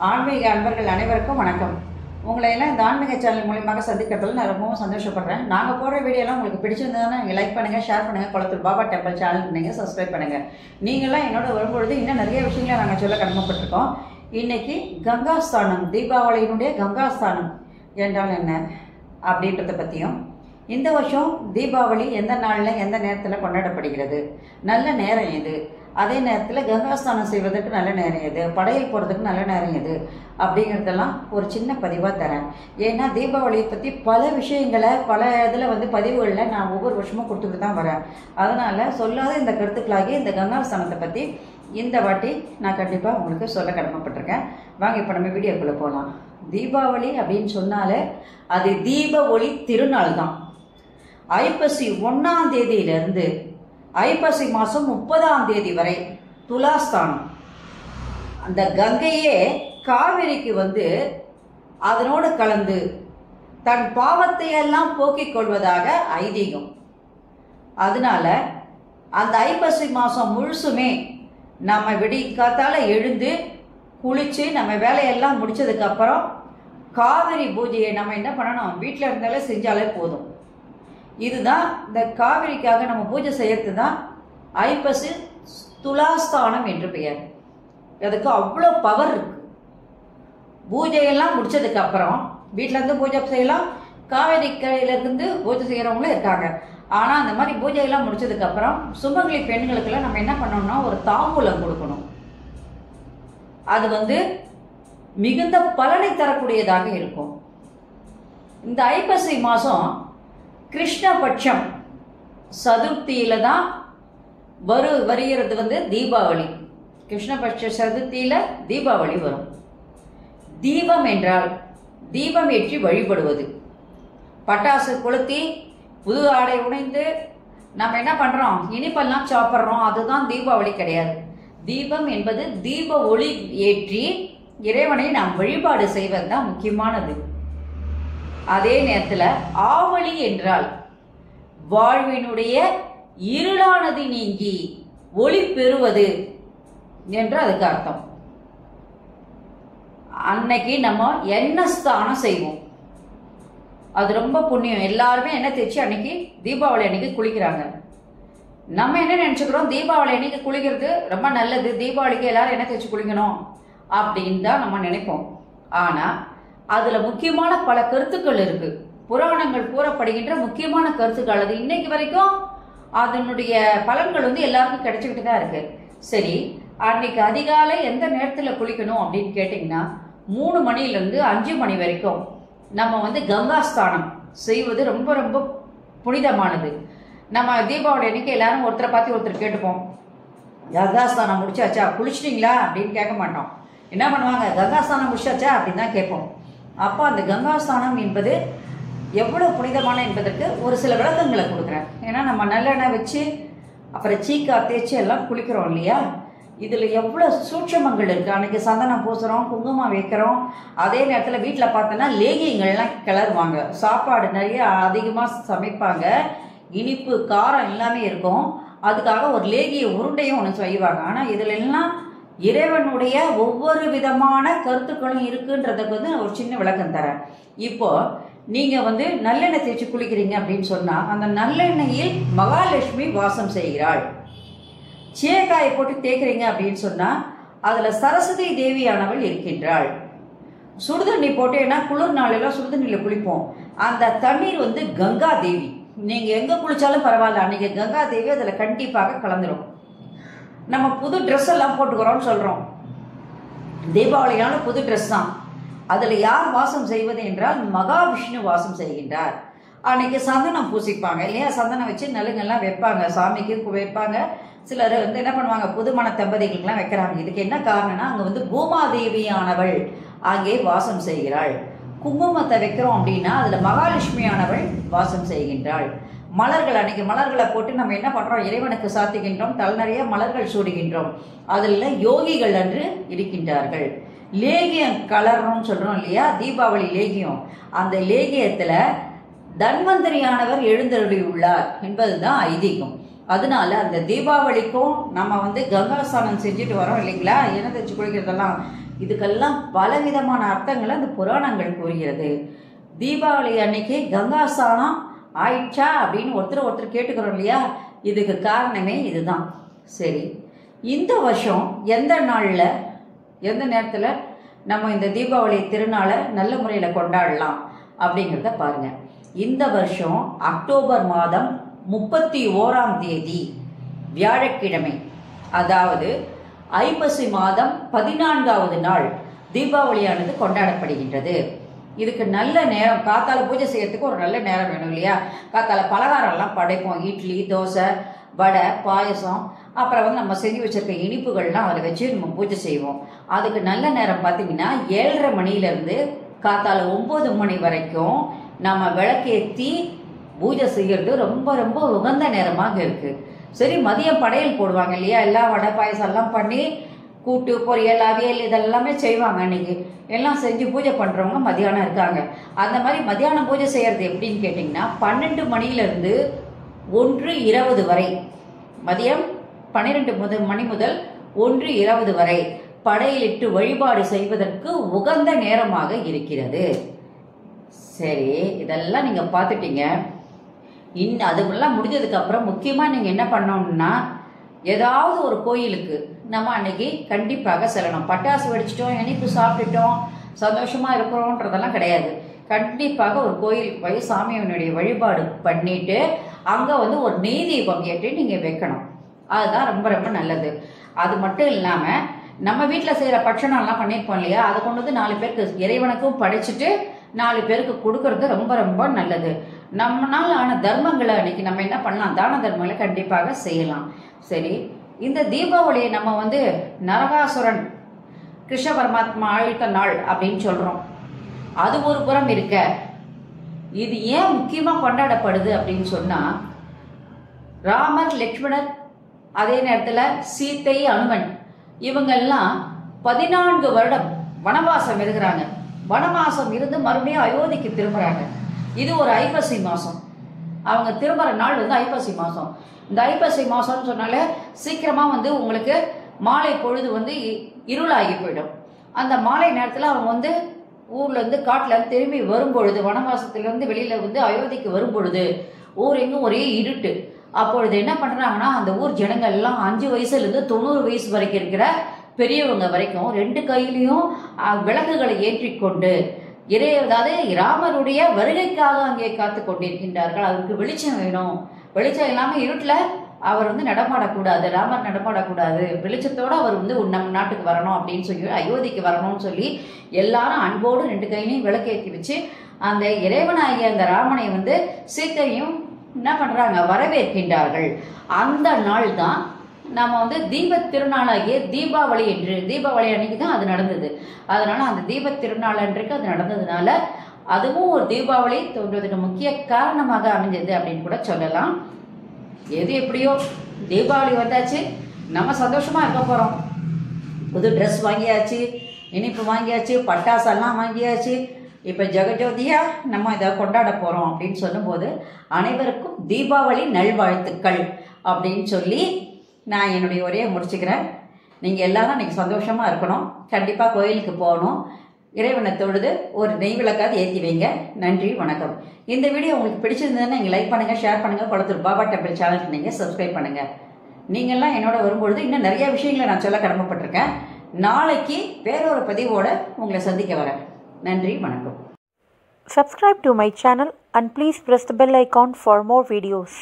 ஆன்மீக அன்பர்கள் அனைவருக்கும் வணக்கம். உங்களை எல்லாம் இந்த ஆன்மீக சேனல் மூலியமாக சந்திக்கிறதுல நான் ரொம்பவும் சந்தோஷப்படுறேன். நாங்கள் போடுற வீடியோலாம் உங்களுக்கு பிடிச்சிருந்ததுன்னா நீங்கள் லைக் பண்ணுங்கள், ஷேர் பண்ணுங்கள், குளத்தூர் பாபா டெம்பிள் சேனல் நீங்கள் சப்ஸ்கிரைப் பண்ணுங்கள். நீங்களாம் என்னோட வரும்பொழுது இன்னும் நிறைய விஷயங்களை நாங்கள் சொல்ல கடமைப்பட்டிருக்கோம். இன்னைக்கு கங்காஸ்தானம், தீபாவளியினுடைய கங்காஸ்தானம் என்றால் என்ன அப்படின்றத பற்றியும், இந்த வருஷம் தீபாவளி எந்த நாளில் எந்த நேரத்தில் கொண்டாடப்படுகிறது, நல்ல நேரம் எது, அதே நேரத்தில் கங்காஸ்தானம் செய்வதற்கு நல்ல நேரம் எது, படையல் போகிறதுக்கு நல்ல நேரம் எது அப்படிங்கிறதெல்லாம் ஒரு சின்ன பதிவாக தரேன். ஏன்னா தீபாவளியை பற்றி பல விஷயங்களை பல இதில் பதிவுகளில் நான் ஒவ்வொரு வருஷமும் கொடுத்துட்டு தான் வரேன். அதனால் சொல்லாத இந்த கருத்துக்களாகி இந்த கங்காஸ்தானத்தை பற்றி இந்த வாட்டி நான் கண்டிப்பாக உங்களுக்கு சொல்ல கடமைப்பட்டிருக்கேன். வாங்க இப்போ நம்ம வீடியோக்குள்ளே போகலாம். தீபாவளி அப்படின்னு சொன்னாலே அது தீப ஒளி திருநாள் தான். ஐப்பசி 1ஆம் தேதியிலிருந்து ஐப்பசி மாதம் 30ஆம் தேதி வரை துலாஸ்தானம். அந்த கங்கையே காவிரிக்கு அதனோடு கலந்து தன் பாவத்தை எல்லாம் போக்கிக் கொள்வதாக ஐதீகம். அதனால அந்த ஐப்பசி மாதம் முழுசுமே நம்ம விடிகாத்தால எழுந்து குளிச்சு நம்ம வேலையெல்லாம் முடிச்சதுக்கு அப்புறம் காவிரி பூஜையை நம்ம என்ன பண்ணணும், வீட்டில் இருந்தாலே செஞ்சாலே போதும். இதுதான் இந்த காவிரிக்காக நம்ம பூஜை செய்யறது தான் ஐப்பசி துலாஸ்தானம் என்று பெயர். அதுக்கு அவ்வளோ பவர் இருக்கு. பூஜையெல்லாம் முடிச்சதுக்கு அப்புறம் வீட்டில இருந்து பூஜை செய்யலாம், காவேரி கரையிலிருந்து பூஜை செய்யறவங்களும் இருக்காங்க. ஆனா அந்த மாதிரி பூஜையெல்லாம் முடிச்சதுக்கு அப்புறம் சுமங்கலி பெண்களுக்கெல்லாம் நம்ம என்ன பண்ணோம்னா ஒரு தாம்பூலம் கொடுக்கணும். அது மிகுந்த பலனை தரக்கூடியதாக இருக்கும். இந்த ஐப்பசி மாசம் கிருஷ்ணபட்சம் சதுர்த்தியில தான் வருகிறது தீபாவளி. கிருஷ்ணபட்ச சதுர்த்தியில தீபாவளி வரும். தீபம் என்றால் தீபம் ஏற்றி வழிபடுவது. பட்டாசு கொளுத்தி புது ஆடை உடைந்து நம்ம என்ன பண்றோம், இனிப்பெல்லாம் சாப்பிட்றோம், அதுதான் தீபாவளி கிடையாது. தீபம் என்பது தீப ஒளி ஏற்றி இறைவனை நாம் வழிபாடு செய்வது தான் முக்கியமானது. அதே நேரத்தில் ஆவளி என்றால் வாழ்வினுடைய இருளானது நீங்கி ஒளி பெறுவது என்று அதுக்கு அர்த்தம். அன்னைக்கு நம்ம எண்ணெய் ஸ்நானம் செய்வோம். அது ரொம்ப புண்ணியம். எல்லாருமே எண்ணெய் தேய்ச்சி அன்னைக்கு தீபாவளி அன்னைக்கு குளிக்கிறாங்க. நம்ம என்ன நினைச்சுக்கிறோம், தீபாவளி அன்னைக்கு குளிக்கிறது ரொம்ப நல்லது, தீபாவளிக்கு எல்லாரும் எண்ணெய் தேய்ச்சி குளிக்கணும் அப்படின்னு தான் நம்ம நினைப்போம். ஆனா அதுல முக்கியமான பல கருத்துக்கள் இருக்கு. புராணங்கள் கூறப்படுகின்ற முக்கியமான கருத்துக்கள் அது இன்னைக்கு வரைக்கும் அதனுடைய பலன்கள் எல்லாருக்கும் கிடைச்சிக்கிட்டு தான் இருக்கு. சரி, அன்னைக்கு அதிகாலை எந்த நேரத்துல குளிக்கணும் அப்படின்னு கேட்டீங்கன்னா 3 மணிலிருந்து 5 மணி வரைக்கும் நம்ம கங்காஸ்தானம் செய்வது ரொம்ப ரொம்ப புனிதமானது. நம்ம தீபாவளி அன்னைக்கு எல்லாரும் ஒருத்தரை பார்த்து ஒருத்தர் கேட்டுப்போம், கங்காஸ்தானம் முடிச்சாச்சா, குளிச்சிட்டிங்களா அப்படின்னு கேட்க மாட்டோம். என்ன பண்ணுவாங்க, கங்காஸ்தானம் முடிச்சாச்சா அப்படின்னு தான் கேட்போம். அப்போ அந்த கங்காஸ்தானம் என்பது எவ்வளவு புனிதமான என்பதற்கு ஒரு சில விளக்கங்களை கொடுக்குறேன். ஏன்னா நம்ம நல்லெண்ணெய் வச்சு அப்புறம் சீக்கா தேய்ச்சி எல்லாம் குளிக்கிறோம் இல்லையா, இதுல எவ்வளவு சூட்சமங்கள் இருக்கு. அன்னைக்கு சந்தனம் பூசுறோம், குங்குமம் வைக்கிறோம். அதே நேரத்தில் வீட்டில் பார்த்தோன்னா லேகியங்கள்லாம் கிளறுவாங்க, சாப்பாடு நிறைய அதிகமாக சமைப்பாங்க, இனிப்பு காரம் எல்லாமே இருக்கும். அதுக்காக ஒரு லேகிய உருண்டையும் ஒன்று செய்வாங்க. ஆனால் இதுல எல்லாம் இறைவனுடைய ஒவ்வொரு விதமான கருத்துக்களும் இருக்குன்றதுக்கு ஒரு சின்ன விளக்கம் தரேன். இப்போ நீங்க நல்லெண்ணெய் தேய்ச்சி குளிக்கிறீங்க அப்படின்னு சொன்னா அந்த நல்லெண்ணெயில் மகாலட்சுமி வாசம் செய்கிறாள். சேகாயை போட்டு தேய்க்கிறீங்க அப்படின்னு சொன்னா அதுல சரஸ்வதி தேவியானவள் இருக்கின்றாள். சுடுதண்ணி போட்டு, ஏன்னா குளிர் நாளெல்லாம் சுடுதண்ணியில குளிப்போம், அந்த தண்ணீர் கங்கா தேவி. நீங்க எங்க குளிச்சாலும் பரவாயில்ல, அன்னைக்கு கங்கா தேவி அதுல கண்டிப்பாக கலந்துரும். நம்ம புது ட்ரெஸ் எல்லாம் போட்டுக்கிறோம்னு சொல்றோம், தீபாவளியான புது ட்ரெஸ் தான். அதுல யார் வாசம் செய்வது என்றால் மகாவிஷ்ணு வாசம் செய்கின்றார். அன்னைக்கு சந்தனம் பூசிப்பாங்க இல்லையா, சந்தனம் வச்சு நலுங்கெல்லாம் வைப்பாங்க, சாமிக்கு வைப்பாங்க. சிலர் என்ன பண்ணுவாங்க, புதுமண தம்பதிகளுக்கெல்லாம் வைக்கிறாங்க. இதுக்கு என்ன காரணம்னா அங்க பூமாதேவியானவள் அங்கே வாசம் செய்கிறாள். குங்குமத்தை வைக்கிறோம் அப்படின்னா அதுல மகாலட்சுமியானவள் வாசம் செய்கின்றாள். மலர்கள், அன்னைக்கு மலர்களை போட்டு நம்ம என்ன பண்றோம், இறைவனுக்கு சாத்துகின்றோம், தல் நிறைய மலர்கள் சூடுகின்றோம். அதுல யோகிகள் அன்று இருக்கின்றார்கள். லேகியம் கலர்னு சொல்றோம் இல்லையா, தீபாவளி லேகியம். அந்த லேகியத்துல தன்வந்தரியானவர் எழுந்தருளி உள்ளார் என்பதுதான் ஐதீகம். அதனால அந்த தீபாவளிக்கும் நம்ம கங்காஸ்தானம் செஞ்சுட்டு வரோம் இல்லைங்களா, எண்ணெய் தேய்ச்சி குளிக்கிறதெல்லாம் இதுக்கெல்லாம் பலவிதமான அர்த்தங்களை அந்த புராணங்கள் கூறுகிறது. தீபாவளி அன்னைக்கு கங்கா ஸ்நானம் ஆயிடுச்சா அப்படின்னு ஒருத்தர் கேட்டுக்கிறோம் இல்லையா, இதுக்கு காரணமே இதுதான். சரி, இந்த வருஷம் எந்த நாளில் எந்த நேரத்தில் நம்ம இந்த தீபாவளி திருநாளை நல்ல முறையில் கொண்டாடலாம் அப்படிங்கிறத பாருங்கள். இந்த வருஷம் அக்டோபர் மாதம் 31ஆம் தேதி வியாழக்கிழமை, அதாவது ஐப்பசி மாதம் 14வது நாள் தீபாவளியானது கொண்டாடப்படுகின்றது. இதுக்கு நல்ல நேரம், காத்தால பூஜை செய்யறதுக்கு ஒரு நல்ல நேரம் வேணும் இல்லையா. காத்தால பலகாரம்லாம் படைப்போம், இட்லி, தோசை, வடை, பாயசம், அப்புறம் நம்ம செஞ்சு வச்சிருக்க இனிப்புகள்லாம் அதை வச்சு நம்ம பூஜை செய்வோம். அதுக்கு நல்ல நேரம் பார்த்தீங்கன்னா 7:30 மணிலேருந்து காத்தால 9 மணி வரைக்கும் நம்ம விளக்கேற்றி பூஜை செய்யறது ரொம்ப ரொம்ப உகந்த நேரமாக இருக்கு. சரி, மதியம் படையல் போடுவாங்க இல்லையா, எல்லாம் வடை பாயசம் எல்லாம் பண்ணி கூட்டு பொரியல் அவியல் இதெல்லாமே செய்வாங்க. அன்னைக்கு எல்லாம் செஞ்சு பூஜை பண்றவங்க மதியானம் இருக்காங்க. அந்த மாதிரி மதியானம் பூஜை செய்யறது எப்படின்னு கேட்டிங்கன்னா 12 மணியிலிருந்து 1:20 வரை, மதியம் 12 மணி முதல் 1:20 வரை படையலிட்டு வழிபாடு செய்வதற்கு உகந்த நேரமாக இருக்கிறது. சரி, இதெல்லாம் நீங்க பார்த்துட்டீங்க. அதுக்கெல்லாம் முடிஞ்சதுக்கு அப்புறம் முக்கியமா நீங்க என்ன பண்ணணும்னா, ஏதாவது ஒரு கோயிலுக்கு நம்ம அன்னைக்கு கண்டிப்பாக செல்லணும். பட்டாசு வெடிச்சிட்டோம், இனிப்பு சாப்பிட்டுட்டோம், சந்தோஷமா இருக்கிறோன்றதெல்லாம் கிடையாது. கண்டிப்பாக ஒரு கோயிலுக்கு போய் சாமியினுடைய வழிபாடு பண்ணிட்டு அங்க ஒரு நெய் தீபம் ஏற்றி நீங்க வைக்கணும். அதுதான் ரொம்ப ரொம்ப நல்லது. அது மட்டும் இல்லாம நம்ம வீட்டில் செய்யற பட்சணம்லாம் பண்ணியிருப்போம் இல்லையா, அதை கொண்டு 4 பேருக்கு இறைவனுக்கும் படைச்சிட்டு 4 பேருக்கு கொடுக்கறது ரொம்ப ரொம்ப நல்லது. நம்மளால ஆன தர்மங்களை அன்னைக்கு நம்ம என்ன பண்ணலாம், தான தர்மங்களை கண்டிப்பாக செய்யலாம். சரி, இந்த தீபாவளியை நம்ம நரகாசுரன் கிருஷ்ண பரமாத்மா அழித்த நாள் அப்படின்னு சொல்றோம். அது ஒரு புறம் இருக்க, இது ஏன் முக்கியமா கொண்டாடப்படுது அப்படின்னு சொன்னா, ராமர், லட்சுமணர், அதே நேரத்தில் சீத்தை, அனுமன் இவங்கெல்லாம் 14 வருடம் வனவாசம் இருக்கிறாங்க. வனவாசம் இருந்து மறுபடியும் அயோத்திக்கு திரும்புறாங்க. இது ஒரு ஐப்பசி மாசம். அவங்க திரும்புற நாள் ஐப்பசி மாசம். இந்த ஐப்பசி மாசம்னு சொன்னாலே சீக்கிரமா உங்களுக்கு மாலை பொழுது இருளாகி போயிடும். அந்த மாலை நேரத்தில் அவங்க ஊர்ல இருந்து காட்டுல இருந்து திரும்பி வரும்பொழுது, வனவாசத்துல இருந்து வெளியில அயோத்திக்கு வரும்பொழுது ஊர் எங்கும் ஒரே இருட்டு. அப்பொழுது என்ன பண்றாங்கன்னா, அந்த ஊர் ஜனங்கள் எல்லாம் 5 வயசுல இருந்து 90 வயசு வரைக்கும் இருக்கிற பெரியவங்க வரைக்கும் 2 கையிலையும் விளக்குகளை ஏற்றிக்கொண்டு அதாவது ராமருடைய வருகைக்காக அங்கே காத்து கொண்டிருக்கின்றார்கள். அவருக்கு வெளிச்சம் வேணும், வெளிச்சம் இல்லாம இருட்டுல அவர் நடமாடக்கூடாது, ராமர் நடமாடக்கூடாது, வெளிச்சத்தோட அவர் நம்ம நாட்டுக்கு வரணும் அப்படின்னு சொல்லி, அயோத்திக்கு வரணும்னு சொல்லி எல்லாரும் அன்போடு 2 கையிலையும் விளக்கேற்றி வச்சு அந்த இறைவனாகிய அந்த ராமனை சீத்தையும் என்ன பண்றாங்க, வரவேற்கின்றார்கள். அந்த நாள் தான் நம்ம தீப திருநாளாகிய தீபாவளி என்று, தீபாவளி அன்னைக்கு தான் அது நடந்தது. அதனால அந்த தீப திருநாள் அன்றைக்கு அது நடந்ததுனால அதுவும் ஒரு தீபாவளி தோன்றுவதற்கு முக்கிய காரணமாக அமைஞ்சது அப்படின்னு கூட சொல்லலாம். எது எப்படியோ தீபாவளி வந்தாச்சு, நம்ம சந்தோஷமா இருக்க போறோம். புது ட்ரெஸ் வாங்கியாச்சு, இனிப்பு வாங்கியாச்சு, பட்டாசெல்லாம் வாங்கியாச்சு. இப்போ ஜெகஜோதியா நம்ம இதை கொண்டாட போறோம் அப்படின்னு சொல்லும்போது அனைவருக்கும் தீபாவளி நல்வாழ்த்துக்கள் அப்படின்னு சொல்லி நான் என்னுடைய உரையை முடிச்சுக்கிறேன். நீங்கள் எல்லாரும் இன்னைக்கு சந்தோஷமா இருக்கணும். கண்டிப்பாக கோயிலுக்கு போகணும், இறைவனை தொழுது ஒரு நெய் விளக்காவது ஏற்றி வைங்க. நன்றி, வணக்கம். இந்த வீடியோ உங்களுக்கு பிடிச்சிருந்ததுன்னா நீங்கள் லைக் பண்ணுங்க, ஷேர் பண்ணுங்க. குளத்தூர் பாபா டெம்பிள் சேனலுக்கு நீங்கள் சப்ஸ்கிரைப் பண்ணுங்க. நீங்கள்லாம் என்னோட வரும்பொழுது இன்னும் நிறைய விஷயங்களை நான் சொல்ல கடமைப்பட்டிருக்கேன். நாளைக்கு வேறொரு பதிவோட உங்களை சந்திக்க வரேன். நன்றி, வணக்கம். Subscribe to my channel and please press the bell icon for more videos.